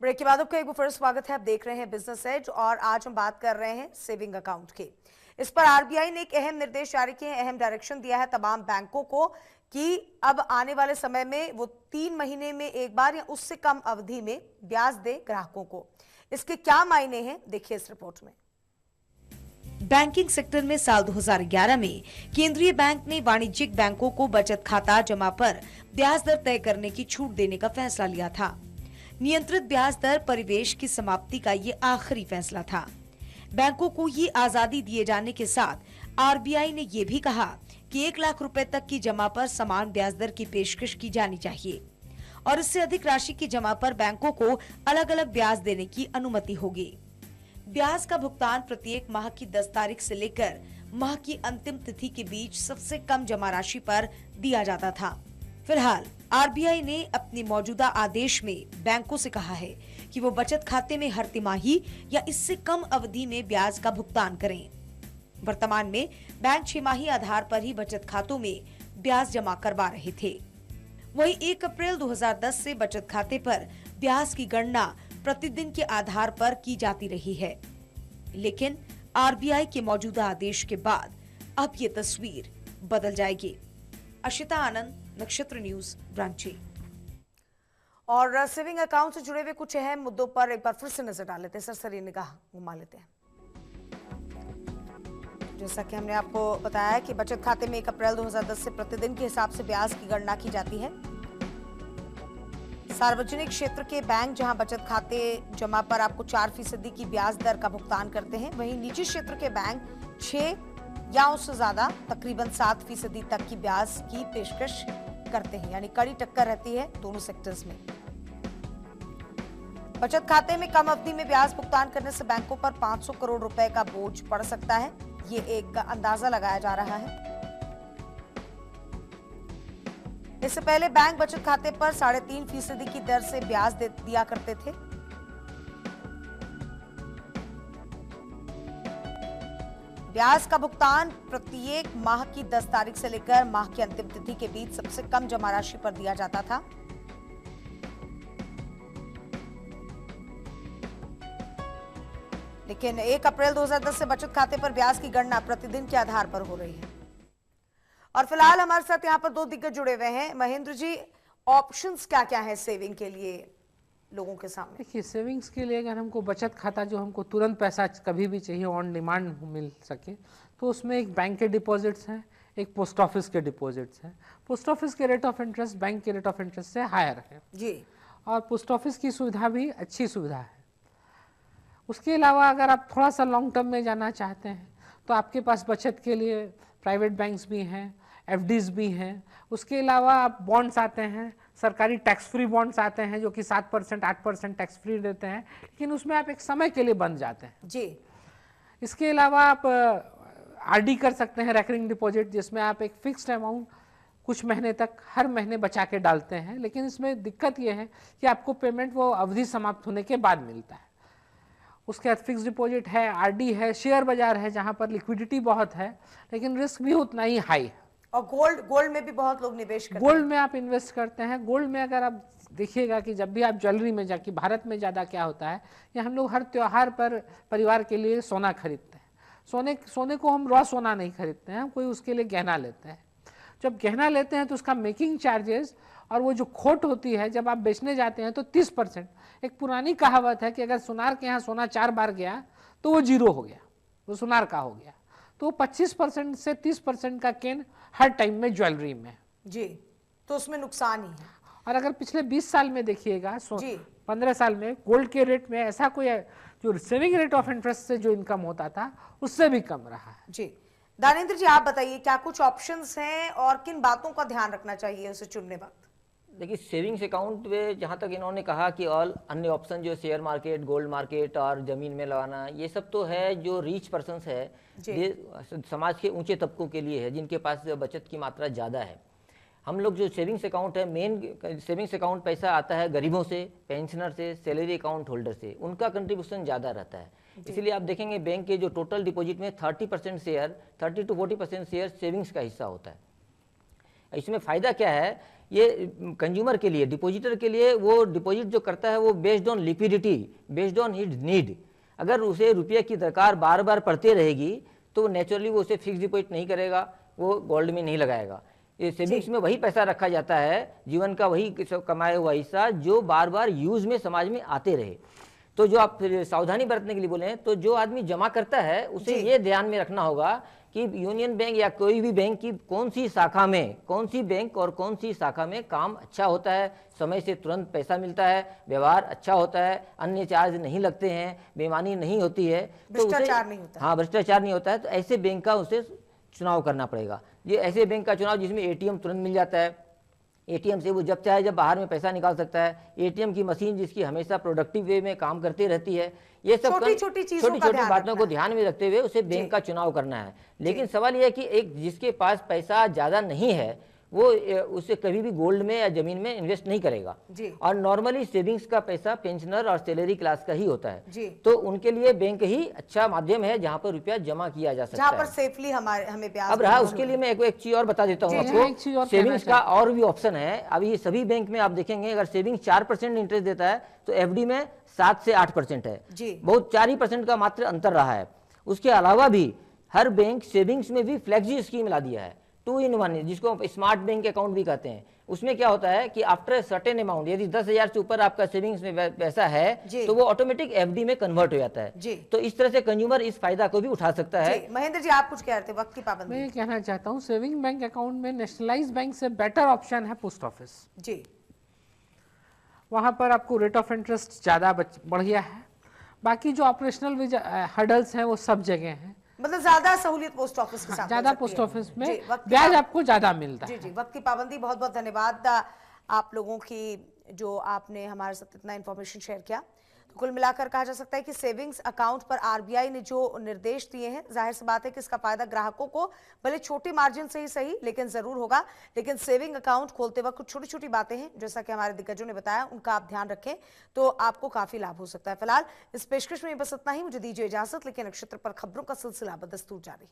Break के बाद आपका एक बार फिर स्वागत है। आप देख रहे हैं बिजनेस एज और आज हम बात कर रहे हैं सेविंग अकाउंट की। इस पर आरबीआई ने एक अहम निर्देश जारी किए हैं, अहम डायरेक्शन दिया है तमाम बैंकों को कि अब आने वाले समय में वो 3 महीने में एक बार या उससे कम अवधि में ब्याज दे ग्राहकों को। इसके क्या मायने हैं, देखिए इस रिपोर्ट में। बैंकिंग सेक्टर में साल 2011 में केंद्रीय बैंक ने वाणिज्यिक बैंकों को बचत खाता जमा पर ब्याज दर तय करने की छूट देने का फैसला लिया था। नियंत्रित ब्याज दर परिवेश की समाप्ति का ये आखिरी फैसला था। बैंकों को ये आजादी दिए जाने के साथ आरबीआई ने ये भी कहा कि 1 लाख रुपए तक की जमा पर समान ब्याज दर की पेशकश की जानी चाहिए और इससे अधिक राशि की जमा पर बैंकों को अलग अलग ब्याज देने की अनुमति होगी। ब्याज का भुगतान प्रत्येक माह की 10 तारीख से लेकर माह की अंतिम तिथि के बीच सबसे कम जमा राशि पर दिया जाता था। फिलहाल आरबीआई ने अपने मौजूदा आदेश में बैंकों से कहा है कि वो बचत खाते में हर तिमाही या इससे कम अवधि में ब्याज का भुगतान करें। वर्तमान में बैंक 6 माही आधार पर ही बचत खातों में ब्याज जमा करवा रहे थे। वहीं 1 अप्रैल 2010 से बचत खाते पर ब्याज की गणना प्रतिदिन के आधार पर की जाती रही है, लेकिन आरबीआई के मौजूदा आदेश के बाद अब ये तस्वीर बदल जाएगी। अशिता आनंद, नक्षत्र न्यूज, रांची। और सेविंग अकाउंट से जुड़े हुए कुछ अहम मुद्दों पर एक बार फिर से नजर डाल लेते हैं, सरसरी निगाह घुमा लेते हैं। जैसा कि हमने आपको बताया कि बचत खाते में 1 अप्रैल 2010 से प्रतिदिन के हिसाब से ब्याज की गणना की जाती है। सार्वजनिक क्षेत्र के बैंक जहां बचत खाते जमा पर आपको 4% की ब्याज दर का भुगतान करते हैं, वहीं निजी क्षेत्र के बैंक 6 या उससे ज्यादा तकरीबन 7% तक की ब्याज की पेशकश करते हैं, यानी कड़ी टक्कर रहती है दोनों सेक्टर्स में। बचत खाते में कम अवधि में ब्याज भुगतान करने से बैंकों पर 500 करोड़ रुपए का बोझ पड़ सकता है, ये एक अंदाजा लगाया जा रहा है। इससे पहले बैंक बचत खाते पर 3.5% की दर से ब्याज दिया करते थे। ब्याज का भुगतान प्रत्येक माह की 10 तारीख से लेकर माह की अंतिम तिथि के बीच सबसे कम जमा राशि पर दिया जाता था। लेकिन 1 अप्रैल 2010 से बचत खाते पर ब्याज की गणना प्रतिदिन के आधार पर हो रही है। और फिलहाल हमारे साथ यहाँ पर 2 दिग्गज जुड़े हुए हैं। महेंद्र जी, ऑप्शंस क्या क्या है सेविंग के लिए लोगों के सामने? देखिए, सेविंग्स के लिए अगर हमको बचत खाता जो हमको तुरंत पैसा कभी भी चाहिए ऑन डिमांड मिल सके, तो उसमें एक बैंक के डिपॉजिट्स हैं, एक पोस्ट ऑफिस के डिपॉजिट्स हैं। पोस्ट ऑफिस के रेट ऑफ इंटरेस्ट बैंक के रेट ऑफ इंटरेस्ट से हायर है जी, और पोस्ट ऑफिस की सुविधा भी अच्छी सुविधा है। उसके अलावा अगर आप थोड़ा सा लॉन्ग टर्म में जाना चाहते हैं तो आपके पास बचत के लिए प्राइवेट बैंक्स भी हैं, एफडीज भी हैं। उसके अलावा आप बॉन्ड्स आते हैं, सरकारी टैक्स फ्री बॉन्ड्स आते हैं जो कि 7% 8% टैक्स फ्री देते हैं, लेकिन उसमें आप एक समय के लिए बंध जाते हैं जी। इसके अलावा आप आरडी कर सकते हैं, रेकरिंग डिपॉजिट, जिसमें आप एक फिक्स्ड अमाउंट कुछ महीने तक हर महीने बचा के डालते हैं, लेकिन इसमें दिक्कत यह है कि आपको पेमेंट वो अवधि समाप्त होने के बाद मिलता है। उसके बाद फिक्स डिपॉजिट है, आरडी है, शेयर बाजार है जहां पर लिक्विडिटी बहुत है लेकिन रिस्क भी उतना ही हाई है। और गोल्ड में भी बहुत लोग निवेश करते हैं। गोल्ड में आप इन्वेस्ट करते हैं। गोल्ड में अगर आप देखिएगा कि जब भी आप ज्वेलरी में जाके, भारत में ज़्यादा क्या होता है कि हम लोग हर त्योहार पर परिवार के लिए सोना खरीदते हैं। सोने को हम रॉ सोना नहीं खरीदते हैं, हम कोई उसके लिए गहना लेते हैं। जब गहना लेते हैं तो उसका मेकिंग चार्जेस और वो जो खोट होती है जब आप बेचने जाते हैं तो 30%। एक पुरानी कहावत है कि अगर सुनार के यहाँ सोना 4 बार गया तो वो 0 हो गया, वो सुनार का हो गया। तो 25% से 30% का गेन हर टाइम में ज्वेलरी में जी, तो उसमें नुकसान ही है। और अगर पिछले 20 साल में देखिएगा, 15 साल में गोल्ड के रेट में ऐसा कोई जो सेविंग रेट ऑफ इंटरेस्ट से जो इनकम होता था उससे भी कम रहा है। जी, दानेंद्र जी आप बताइए क्या कुछ ऑप्शंस हैं और किन बातों का ध्यान रखना चाहिए उसे चुनने वक्त? देखिए, सेविंग्स अकाउंट में जहाँ तक इन्होंने कहा कि ऑल अन्य ऑप्शन जो शेयर मार्केट, गोल्ड मार्केट और ज़मीन में लगाना, ये सब तो है जो रीच पर्सन्स है, ये समाज के ऊंचे तबकों के लिए है जिनके पास बचत की मात्रा ज़्यादा है। हम लोग जो सेविंग्स अकाउंट है, मेन सेविंग्स अकाउंट पैसा आता है गरीबों से, पेंशनर से, सैलरी अकाउंट होल्डर से, उनका कंट्रीब्यूशन ज़्यादा रहता है। इसलिए आप देखेंगे बैंक के जो टोटल डिपॉजिट में 30% शेयर, 30 to 40% शेयर सेविंग्स का हिस्सा होता है। इसमें फ़ायदा क्या है, ये कंज्यूमर के लिए, डिपॉजिटर के लिए, वो डिपॉजिट जो करता है वो based on liquidity, based on his need. अगर उसे रुपये की दरकार बार बार पड़ती रहेगी तो नेचुरली वो उसे फिक्स डिपॉजिट नहीं करेगा, वो गोल्ड में नहीं लगाएगा। ये सेविंग्स में वही पैसा रखा जाता है, जीवन का वही कमाया हुआ हिस्सा जो बार बार यूज में समाज में आते रहे। तो जो आप सावधानी बरतने के लिए बोले हैं, तो जो आदमी जमा करता है उसे ये ध्यान में रखना होगा कि यूनियन बैंक या कोई भी बैंक की कौन सी शाखा में, कौन सी बैंक और कौन सी शाखा में काम अच्छा होता है, समय से तुरंत पैसा मिलता है, व्यवहार अच्छा होता है, अन्य चार्ज नहीं लगते हैं, बेईमानी नहीं होती है, तो भ्रष्टाचार नहीं होता है। हाँ, भ्रष्टाचार नहीं होता है, तो ऐसे बैंक का उसे चुनाव करना पड़ेगा। ये ऐसे बैंक का चुनाव जिसमें एटीएम तुरंत मिल जाता है, एटीएम से वो जब चाहे जब बाहर में पैसा निकाल सकता है, एटीएम की मशीन जिसकी हमेशा प्रोडक्टिव वे में काम करती रहती है, ये सब छोटी छोटी बातों को ध्यान में रखते हुए उसे बैंक का चुनाव करना है। लेकिन सवाल यह है कि एक जिसके पास पैसा ज़्यादा नहीं है वो उसे कभी भी गोल्ड में या जमीन में इन्वेस्ट नहीं करेगा, और नॉर्मली सेविंग्स का पैसा पेंशनर और सैलरी क्लास का ही होता है, तो उनके लिए बैंक ही अच्छा माध्यम है जहां पर रुपया जमा किया जा सकता है, जहां पर सेफली हमें ब्याज। अब रहा उसके लिए मैं एक चीज और बता देता हूँ आपको, सेविंग्स का और भी ऑप्शन है। अब ये सभी बैंक में आप देखेंगे अगर सेविंग्स 4% इंटरेस्ट देता है तो एफडी में 7 से 8% है, बहुत 4% का मात्र अंतर रहा है। उसके अलावा भी हर बैंक सेविंग्स में भी फ्लेक्सी स्कीम ला दिया है, 2 in 1, जिसको स्मार्ट बैंक अकाउंट भी कहते हैं। उसमें क्या होता है कि आफ्टर सर्टेन अमाउंट, यदि 10,000 से ऊपर आपका सेविंग्स में पैसा है तो वो ऑटोमेटिक एफडी में कन्वर्ट हो जाता है। तो इस तरह से कंज्यूमर इस फायदा को भी उठा सकता है। महेंद्र जी, आप कुछ कह रहे थे, वक्त की पाबंदी। मैं ये कहना चाहता हूँ, सेविंग बैंक अकाउंट में नेशनलाइज्ड बैंक से बेटर ऑप्शन है पोस्ट ऑफिस जी। वहां पर आपको रेट ऑफ इंटरेस्ट ज्यादा बढ़िया है, बाकी जो ऑपरेशनल हर्डल्स हैं वो सब जगह हैं, मतलब ज्यादा सहूलियत पोस्ट ऑफिस के साथ ज्यादा पोस्ट ऑफिस में ब्याज आपको ज्यादा मिलता है। जी, वक्त की पाबंदी। बहुत बहुत धन्यवाद आप लोगों की, जो आपने हमारे साथ इतना इंफॉर्मेशन शेयर किया। तो कुल मिलाकर कहा जा सकता है कि सेविंग्स अकाउंट पर आरबीआई ने जो निर्देश दिए हैं, जाहिर सी बात है कि इसका फायदा ग्राहकों को भले छोटी मार्जिन से ही सही लेकिन जरूर होगा। लेकिन सेविंग अकाउंट खोलते वक्त कुछ छोटी छोटी बातें हैं, जैसा कि हमारे दिग्गजों ने बताया, उनका आप ध्यान रखें तो आपको काफी लाभ हो सकता है। फिलहाल इस पेशकश में बस इतना ही, मुझे दीजिए इजाजत, लेकिन नक्षत्र पर खबरों का सिलसिला बदस्तूर जारी।